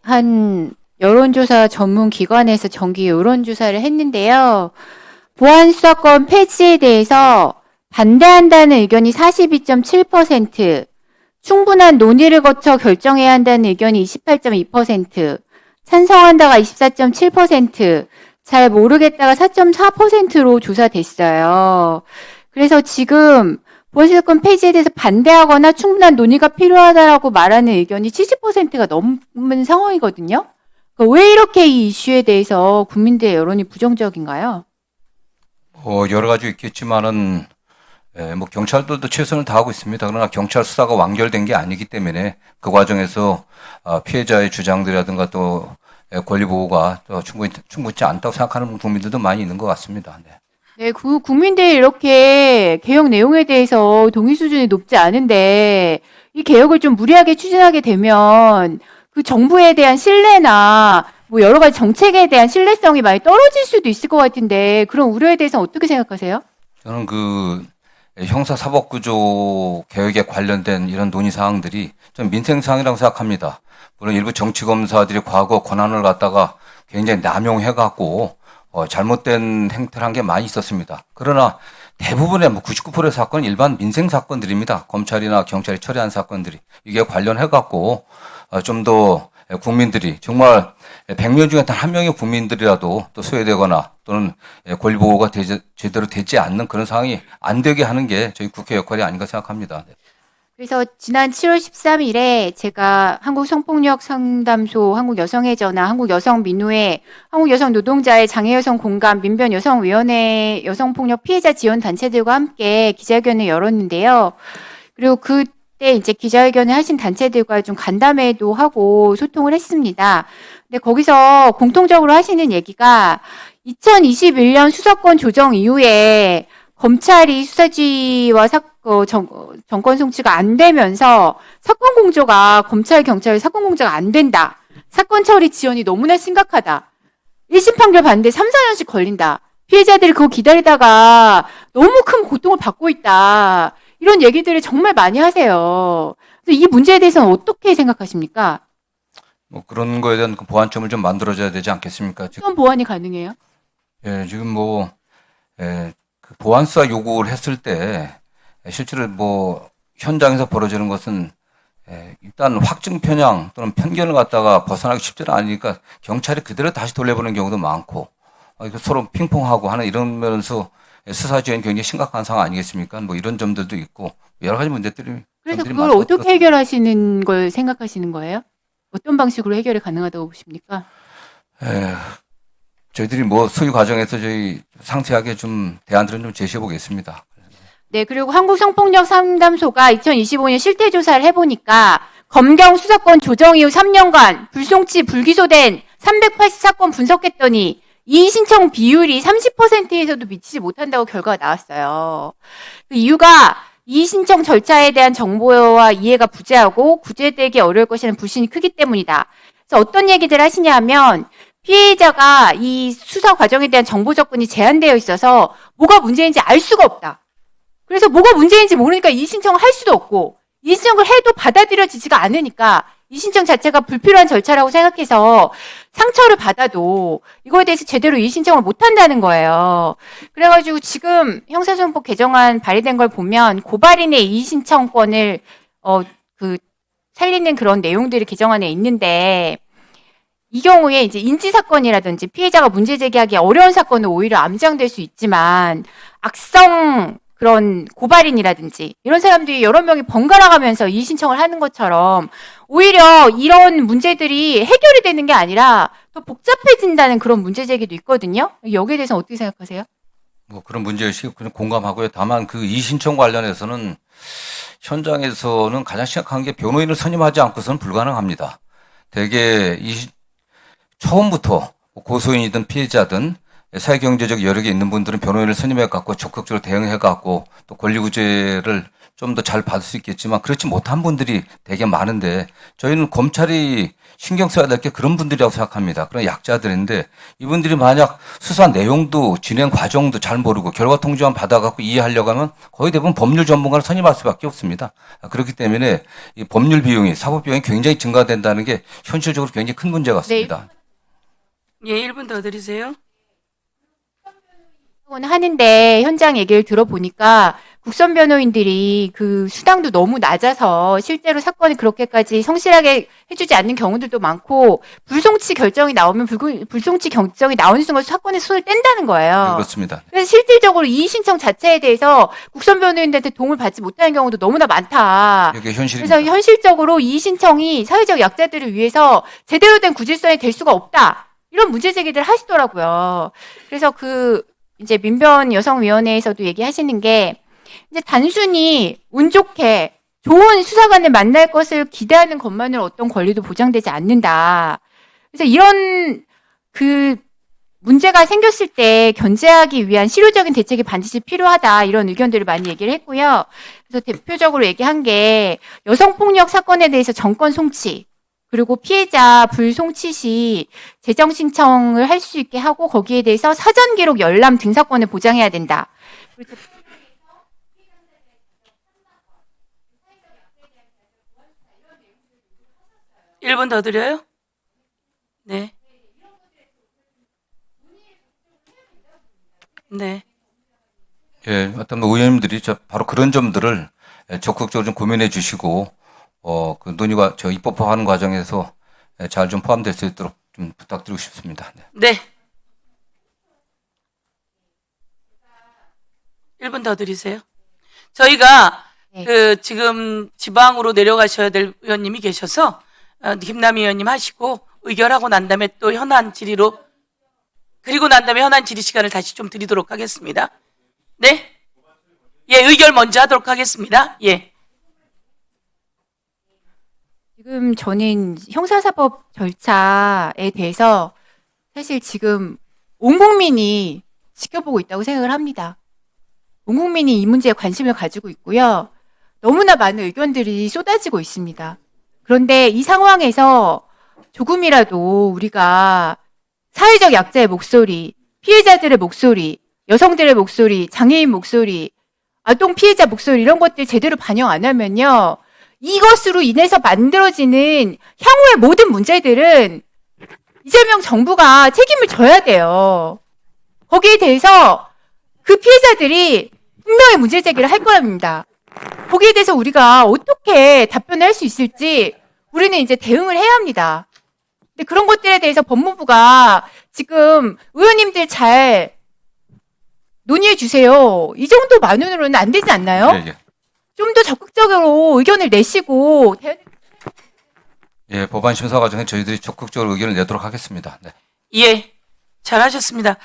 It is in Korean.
한 여론조사 전문 기관에서 정기 여론조사를 했는데요. 보안수사권 폐지에 대해서 반대한다는 의견이 42.7%, 충분한 논의를 거쳐 결정해야 한다는 의견이 28.2%, 찬성한다가 24.7%, 잘 모르겠다가 4.4%로 조사됐어요. 그래서 지금 보안수사권 폐지에 대해서 반대하거나 충분한 논의가 필요하다라고 말하는 의견이 70%가 넘는 상황이거든요. 그러니까 왜 이렇게 이 이슈에 대해서 국민들의 여론이 부정적인가요? 여러 가지 있겠지만은, 뭐 경찰들도 최선을 다하고 있습니다. 그러나 경찰 수사가 완결된 게 아니기 때문에 그 과정에서 피해자의 주장들이라든가 또 권리 보호가 또 충분치 않다고 생각하는 국민들도 많이 있는 것 같습니다. 네. 네, 국민들이 이렇게 개혁 내용에 대해서 동의 수준이 높지 않은데 이 개혁을 좀 무리하게 추진하게 되면 그 정부에 대한 신뢰나 뭐 여러 가지 정책에 대한 신뢰성이 많이 떨어질 수도 있을 것 같은데 그런 우려에 대해서는 어떻게 생각하세요? 저는 형사사법구조 개혁에 관련된 이런 논의 사항들이 좀 민생사항이라고 생각합니다. 물론 일부 정치검사들이 과거 권한을 갖다가 굉장히 남용해갖고 잘못된 행태를 한 게 많이 있었습니다. 그러나 대부분의 99%의 사건은 일반 민생 사건들입니다. 검찰이나 경찰이 처리한 사건들이 이게 관련해갖고 좀 더 국민들이 정말 100명 중에 단 한 명의 국민들이라도 또 소외되거나 또는 권리 보호가 제대로 되지 않는 그런 상황이 안 되게 하는 게 저희 국회 역할이 아닌가 생각합니다. 네. 그래서 지난 7월 13일에 제가 한국성폭력상담소, 한국여성의 전화, 한국여성민우회, 한국여성노동자의 장애여성 공감, 민변여성위원회 여성폭력 피해자 지원 단체들과 함께 기자회견을 열었는데요. 그리고 그때 이제 기자회견을 하신 단체들과 좀 간담회도 하고 소통을 했습니다. 근데 거기서 공통적으로 하시는 얘기가 2021년 수사권 조정 이후에 검찰이 수사지휘와 정권 송치가 안 되면서 사건 공조가 검찰, 경찰 사건 공조가 안 된다. 사건 처리 지연이 너무나 심각하다. 1심 판결 받는데 3, 4년씩 걸린다. 피해자들이 그거 기다리다가 너무 큰 고통을 받고 있다. 이런 얘기들을 정말 많이 하세요. 그래서 이 문제에 대해서는 어떻게 생각하십니까? 뭐 그런 거에 대한 그 보완점을 좀 만들어줘야 되지 않겠습니까? 어떤 보완이 가능해요? 지금 그 보안수사 요구를 했을 때 실제로 뭐 현장에서 벌어지는 것은 일단 확증 편향 또는 편견을 갖다가 벗어나기 쉽지는 않으니까 경찰이 그대로 다시 돌려보는 경우도 많고 서로 핑퐁하고 하는 이런 면에서 수사 지연이 굉장히 심각한 상황 아니겠습니까? 뭐 이런 점들도 있고 여러 가지 문제들이 그래서 점들이 그걸 많을 것 어떻게 같습니다. 해결하시는 걸 생각하시는 거예요? 어떤 방식으로 해결이 가능하다고 보십니까? 에, 저희들이 뭐 소위 과정에서 저희 상세하게 좀 대안들은 좀 제시해 보겠습니다. 네, 그리고 한국성폭력상담소가 2025년 실태조사를 해보니까 검경 수사권 조정 이후 3년간 불송치 불기소된 380사건 분석했더니 이의 신청 비율이 30%에서도 미치지 못한다고 결과가 나왔어요. 그 이유가 이의 신청 절차에 대한 정보와 이해가 부재하고 구제되기 어려울 것이라는 불신이 크기 때문이다. 그래서 어떤 얘기들 하시냐면 피해자가 이 수사 과정에 대한 정보 접근이 제한되어 있어서 뭐가 문제인지 알 수가 없다. 그래서 뭐가 문제인지 모르니까 이의신청을 할 수도 없고 이의신청을 해도 받아들여지지가 않으니까 이의신청 자체가 불필요한 절차라고 생각해서 상처를 받아도 이거에 대해서 제대로 이의신청을 못한다는 거예요. 그래가지고 지금 형사소송법 개정안 발의된 걸 보면 고발인의 이의신청권을 살리는 그런 내용들이 개정안에 있는데 이 경우에 이제 인지사건이라든지 피해자가 문제 제기하기 어려운 사건은 오히려 암시될 수 있지만 악성 그런 고발인이라든지 이런 사람들이 여러 명이 번갈아 가면서 이의 신청을 하는 것처럼 오히려 이런 문제들이 해결이 되는 게 아니라 더 복잡해진다는 그런 문제 제기도 있거든요. 여기에 대해서 어떻게 생각하세요? 뭐 그런 문제의식 그냥 공감하고요. 다만 그 이의신청 관련해서는 현장에서는 가장 심각한 게 변호인을 선임하지 않고서는 불가능합니다. 대개 처음부터 고소인이든 피해자든 사회경제적 여력이 있는 분들은 변호인을 선임해 갖고 적극적으로 대응해 갖고 또 권리구제를 좀 더 잘 받을 수 있겠지만 그렇지 못한 분들이 되게 많은데 저희는 검찰이 신경 써야 될 게 그런 분들이라고 생각합니다. 그런 약자들인데 이분들이 만약 수사 내용도 진행 과정도 잘 모르고 결과 통지만 받아갖고 이해하려고 하면 거의 대부분 법률 전문가를 선임할 수밖에 없습니다. 그렇기 때문에 이 법률 비용이 사법 비용이 굉장히 증가된다는 게 현실적으로 굉장히 큰 문제 같습니다. 예, 1분 더 드리세요. 하는데 현장 얘기를 들어보니까 국선 변호인들이 그 수당도 너무 낮아서 실제로 사건이 그렇게까지 성실하게 해주지 않는 경우들도 많고 불송치 결정이 나오면 불송치 결정이 나오는 순간 사건에 손을 뗀다는 네, 거예요. 그렇습니다. 그래서 실질적으로 이의 신청 자체에 대해서 국선 변호인들한테 도움을 받지 못하는 경우도 너무나 많다. 이게 현실입니다. 그래서 현실적으로 이의 신청이 사회적 약자들을 위해서 제대로 된 구질선이 될 수가 없다. 이런 문제 제기들을 하시더라고요. 그래서 이제 민변 여성위원회에서도 얘기하시는 게 이제 단순히 운 좋게 좋은 수사관을 만날 것을 기대하는 것만으로 어떤 권리도 보장되지 않는다. 그래서 이런 문제가 생겼을 때 견제하기 위한 실효적인 대책이 반드시 필요하다. 이런 의견들을 많이 얘기를 했고요. 그래서 대표적으로 얘기한 게 여성폭력 사건에 대해서 정권 송치, 그리고 피해자 불송치 시 재정 신청을 할 수 있게 하고 거기에 대해서 사전 기록 열람 등사권을 보장해야 된다. 1분 더 드려요? 네. 네. 예, 어떤 의원님들이 바로 그런 점들을 적극적으로 좀 고민해 주시고, 그 논의가 저 입법화하는 과정에서 잘 좀 포함될 수 있도록 좀 부탁드리고 싶습니다. 네. 네. 1분 더 드리세요. 저희가 네. 지금 지방으로 내려가셔야 될 의원님이 계셔서 김남희 의원님 하시고 의결하고 난 다음에 또 현안 질의로 그리고 난 다음에 현안 질의 시간을 다시 좀 드리도록 하겠습니다. 네? 예, 의결 먼저 하도록 하겠습니다. 예. 지금 저는 형사사법 절차에 대해서 사실 지금 온 국민이 지켜보고 있다고 생각을 합니다. 온 국민이 이 문제에 관심을 가지고 있고요. 너무나 많은 의견들이 쏟아지고 있습니다. 그런데 이 상황에서 조금이라도 우리가 사회적 약자의 목소리, 피해자들의 목소리, 여성들의 목소리, 장애인 목소리, 아동 피해자 목소리 이런 것들 제대로 반영 안 하면요. 이것으로 인해서 만들어지는 향후의 모든 문제들은 이재명 정부가 책임을 져야 돼요. 거기에 대해서 그 피해자들이 분명히 문제 제기를 할 거랍니다. 거기에 대해서 우리가 어떻게 답변을 할 수 있을지 우리는 이제 대응을 해야 합니다. 근데 그런 것들에 대해서 법무부가 지금 의원님들 잘 논의해 주세요. 이 정도만으로는 안 되지 않나요? 예, 예. 좀 더 적극적으로 의견을 내시고 예, 법안 심사 과정에 저희들이 적극적으로 의견을 내도록 하겠습니다. 네. 예. 잘하셨습니다.